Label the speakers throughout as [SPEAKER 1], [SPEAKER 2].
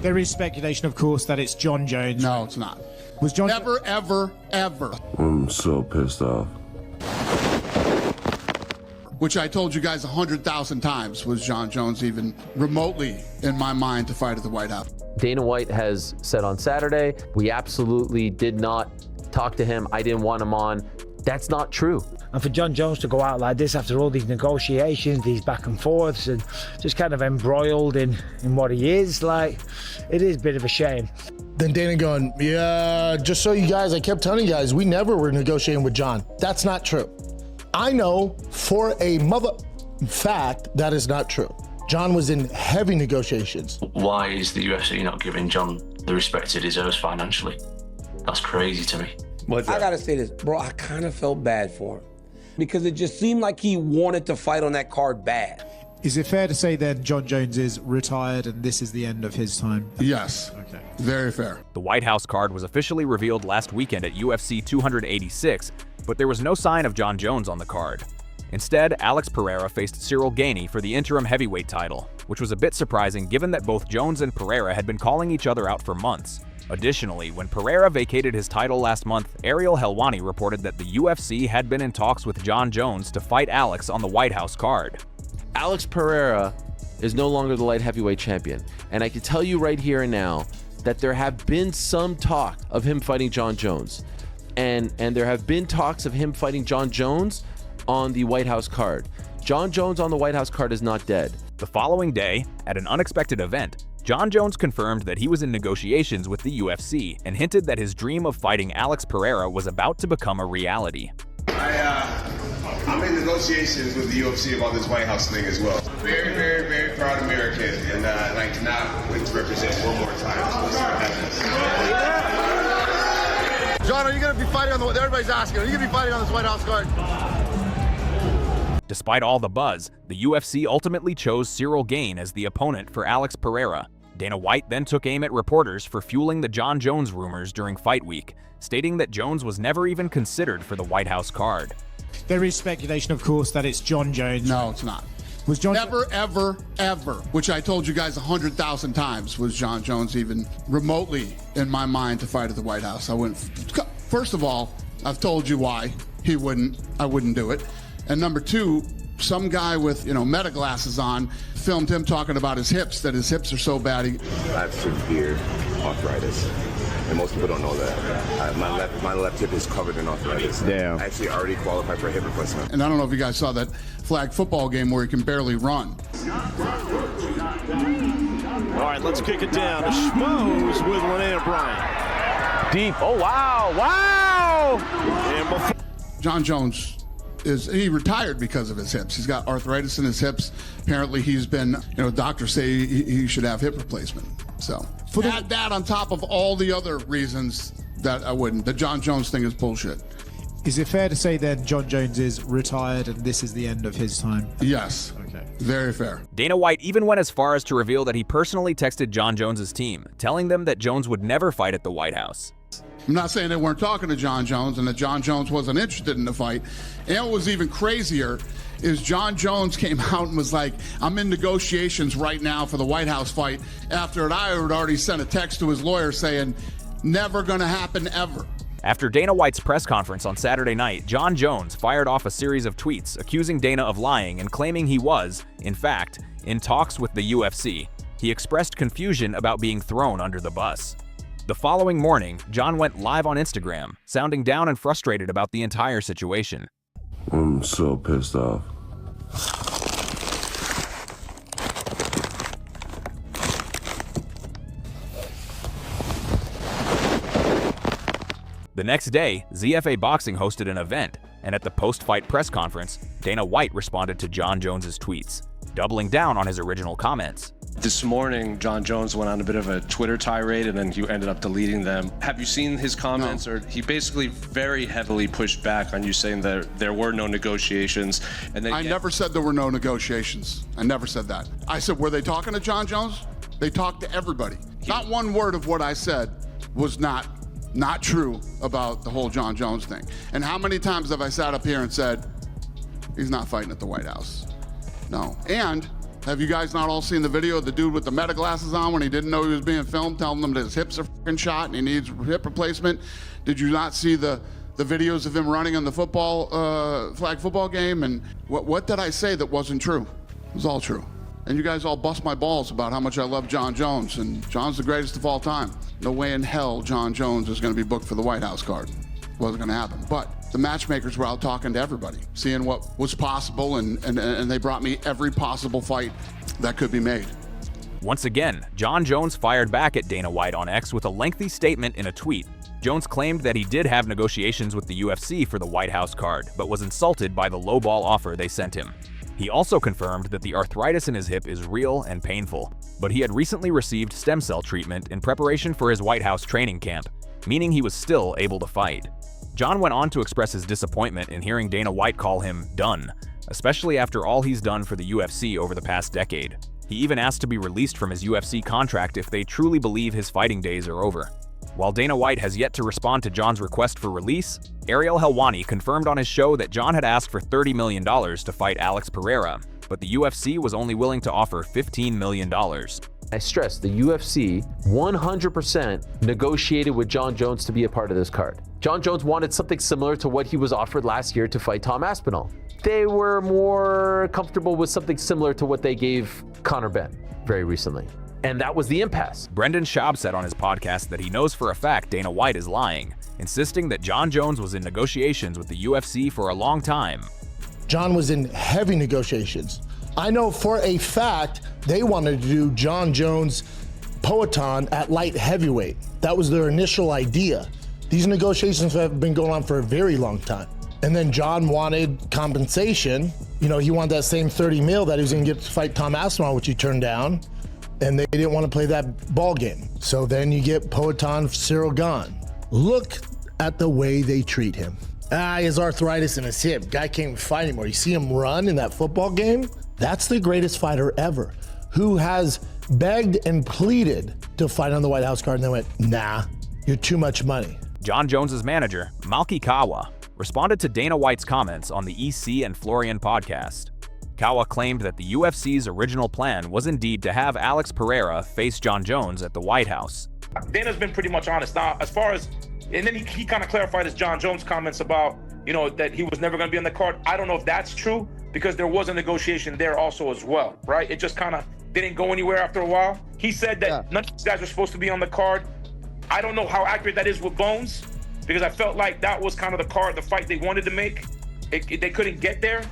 [SPEAKER 1] There is speculation, of course, that it's Jon Jones.
[SPEAKER 2] No, it's not.
[SPEAKER 1] Was Jon
[SPEAKER 2] Never, ever, ever.
[SPEAKER 3] I'm so pissed off.
[SPEAKER 2] Which I told you guys 100,000 times was Jon Jones even remotely in my mind to fight at the White House.
[SPEAKER 4] Dana White has said on Saturday, we absolutely did not talk to him. I didn't want him on. That's not true.
[SPEAKER 5] And for Jon Jones to go out like this after all these negotiations, these back and forths, and just kind of embroiled in what he is, like, it is a bit of a shame.
[SPEAKER 6] Then Dana going, yeah, just so you guys, I kept telling you guys, we never were negotiating with Jon. That's not true. I know for a mother fact that is not true. Jon was in heavy negotiations.
[SPEAKER 7] Why is the UFC not giving Jon the respect he deserves financially? That's crazy to me.
[SPEAKER 8] I gotta say this, bro, I kind of felt bad for him because it just seemed like he wanted to fight on that card bad.
[SPEAKER 1] Is it fair to say then Jon Jones is retired and this is the end of his time?
[SPEAKER 2] Yes.
[SPEAKER 1] Okay.
[SPEAKER 2] Very fair.
[SPEAKER 9] The White House card was officially revealed last weekend at UFC 286, but there was no sign of Jon Jones on the card. Instead, Alex Pereira faced Gane for the interim heavyweight title, which was a bit surprising given that both Jones and Pereira had been calling each other out for months. Additionally, when Pereira vacated his title last month, Ariel Helwani reported that the UFC had been in talks with Jon Jones to fight Alex on the White House card.
[SPEAKER 4] Alex Pereira is no longer the light heavyweight champion. And I can tell you right here and now that there have been some talk of him fighting Jon Jones. And there have been talks of him fighting Jon Jones on the White House card. Jon Jones on the White House card is not dead.
[SPEAKER 9] The following day, at an unexpected event, Jon Jones confirmed that he was in negotiations with the UFC and hinted that his dream of fighting Alex Pereira was about to become a reality.
[SPEAKER 10] I'm in negotiations with the UFC about this White House thing as well. Very, very, very proud American, and I cannot wait to represent one more time. So let's see what happens.
[SPEAKER 6] Jon, are you going to be fighting on the, everybody's asking, are you going to be fighting on this White House card?
[SPEAKER 9] Despite all the buzz, the UFC ultimately chose Gane as the opponent for Alex Pereira. Dana White then took aim at reporters for fueling the Jon Jones rumors during fight week, stating that Jones was never even considered for the White House card.
[SPEAKER 1] There is speculation, of course, that it's Jon Jones.
[SPEAKER 2] No, it's not.
[SPEAKER 1] Was Jon
[SPEAKER 2] Never, ever, ever, which I told you guys 100,000 times, was Jon Jones even remotely in my mind to fight at the White House. I wouldn't. First of all, I've told you why I wouldn't do it. And number two, some guy with, meta glasses on filmed him talking about his hips, that his hips are so bad.
[SPEAKER 3] I have severe arthritis, and most people don't know that. My left hip is covered in arthritis.
[SPEAKER 6] Damn.
[SPEAKER 3] I actually already qualified for a hip replacement.
[SPEAKER 2] And I don't know if you guys saw that flag football game where he can barely run.
[SPEAKER 11] All right, let's kick it down to Schmoes with Renee Bryant.
[SPEAKER 4] Deep. Oh, wow. Wow!
[SPEAKER 11] And
[SPEAKER 2] Jon Jones he retired because of his hips. He's got arthritis in his hips. Apparently he's been, doctors say he should have hip replacement. So add that on top of all the other reasons that I wouldn't. The Jon Jones thing is bullshit.
[SPEAKER 1] Is it fair to say then Jon Jones is retired and this is the end of his time?
[SPEAKER 2] Yes.
[SPEAKER 1] Okay.
[SPEAKER 2] Very fair.
[SPEAKER 9] Dana White even went as far as to reveal that he personally texted Jon Jones' team, telling them that Jones would never fight at the White House.
[SPEAKER 2] I'm not saying they weren't talking to Jon Jones and that Jon Jones wasn't interested in the fight. And what was even crazier is Jon Jones came out and was like, I'm in negotiations right now for the White House fight, after I had already sent a text to his lawyer saying, never gonna happen ever.
[SPEAKER 9] After Dana White's press conference on Saturday night, Jon Jones fired off a series of tweets accusing Dana of lying and claiming he was, in fact, in talks with the UFC. He expressed confusion about being thrown under the bus. The following morning, Jon went live on Instagram, sounding down and frustrated about the entire situation.
[SPEAKER 3] I'm so pissed off.
[SPEAKER 9] The next day, ZFA Boxing hosted an event, and at the post-fight press conference, Dana White responded to Jon Jones' tweets, doubling down on his original comments.
[SPEAKER 12] This morning, Jon Jones went on a bit of a Twitter tirade, and then you ended up deleting them. Have you seen his comments?
[SPEAKER 2] No.
[SPEAKER 12] Or he basically very heavily pushed back on you, saying that there were no negotiations. And then
[SPEAKER 2] I never said there were no negotiations. I never said that. I said, were they talking to Jon Jones? They talked to everybody. Not one word of what I said was not true about the whole Jon Jones thing. And how many times have I sat up here and said, he's not fighting at the White House? No. And Have you guys not all seen the video of the dude with the meta glasses on when he didn't know he was being filmed, telling them that his hips are fucking shot and he needs hip replacement? Did you not see the videos of him running on the flag football game? And what did I say that wasn't true? It was all true. And you guys all bust my balls about how much I love Jon Jones, and Jon's the greatest of all time. No way in hell Jon Jones is going to be booked for the White House card. Wasn't going to happen. But the matchmakers were out talking to everybody, seeing what was possible, and they brought me every possible fight that could be made.
[SPEAKER 9] Once again, Jon Jones fired back at Dana White on X with a lengthy statement in a tweet. Jones claimed that he did have negotiations with the UFC for the White House card, but was insulted by the lowball offer they sent him. He also confirmed that the arthritis in his hip is real and painful, but he had recently received stem cell treatment in preparation for his White House training camp, meaning he was still able to fight. Jon went on to express his disappointment in hearing Dana White call him done, especially after all he's done for the UFC over the past decade. He even asked to be released from his UFC contract if they truly believe his fighting days are over. While Dana White has yet to respond to Jon's request for release, Ariel Helwani confirmed on his show that Jon had asked for $30 million to fight Alex Pereira, but the UFC was only willing to offer $15 million.
[SPEAKER 4] I stress, the UFC 100% negotiated with Jon Jones to be a part of this card. Jon Jones wanted something similar to what he was offered last year to fight Tom Aspinall. They were more comfortable with something similar to what they gave Conor Benn very recently. And that was the impasse.
[SPEAKER 9] Brendan Schaub said on his podcast that he knows for a fact Dana White is lying, insisting that Jon Jones was in negotiations with the UFC for a long time.
[SPEAKER 6] Jon was in heavy negotiations. I know for a fact they wanted to do Jon Jones Poatan at light heavyweight. That was their initial idea. These negotiations have been going on for a very long time. And then Jon wanted compensation. You know, he wanted that same 30 mil that he was gonna get to fight Tom Aspinall, which he turned down. And they didn't want to play that ball game. So then you get Poatan Cyril Gane. Look at the way they treat him. His arthritis in his hip. Guy can't even fight anymore. You see him run in that football game? That's the greatest fighter ever, who has begged and pleaded to fight on the White House card, and they went, nah, you're too much money.
[SPEAKER 9] Jon Jones's manager, Malki Kawa, responded to Dana White's comments on the EC and Florian podcast. Kawa claimed that the UFC's original plan was indeed to have Alex Pereira face Jon Jones at the White House.
[SPEAKER 13] Dana's been pretty much honest. Now, as far as, and then he kind of clarified his Jon Jones comments about, you know, that he was never going to be on the card. I don't know if that's true, because there was a negotiation there also as well, right? It just kind of didn't go anywhere after a while. He said that none of these guys were supposed to be on the card. I don't know how accurate that is with Bones, because I felt like that was kind of the fight they wanted to make. They couldn't get there,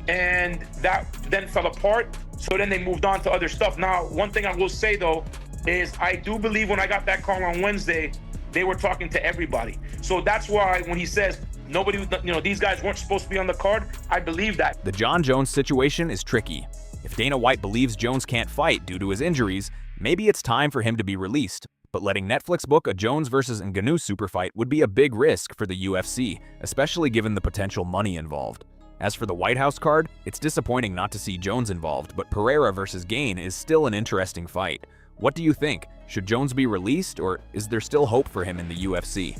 [SPEAKER 13] and that then fell apart. So then they moved on to other stuff. Now, one thing I will say though, is I do believe when I got that call on Wednesday, they were talking to everybody. So that's why when he says nobody, you know, these guys weren't supposed to be on the card, I believe that.
[SPEAKER 9] The Jon Jones situation is tricky. If Dana White believes Jones can't fight due to his injuries, maybe it's time for him to be released. But letting Netflix book a Jones versus Ngannou superfight would be a big risk for the UFC, especially given the potential money involved. As for the White House card, it's disappointing not to see Jones involved, but Pereira versus Gane is still an interesting fight. What do you think? Should Jones be released, or is there still hope for him in the UFC?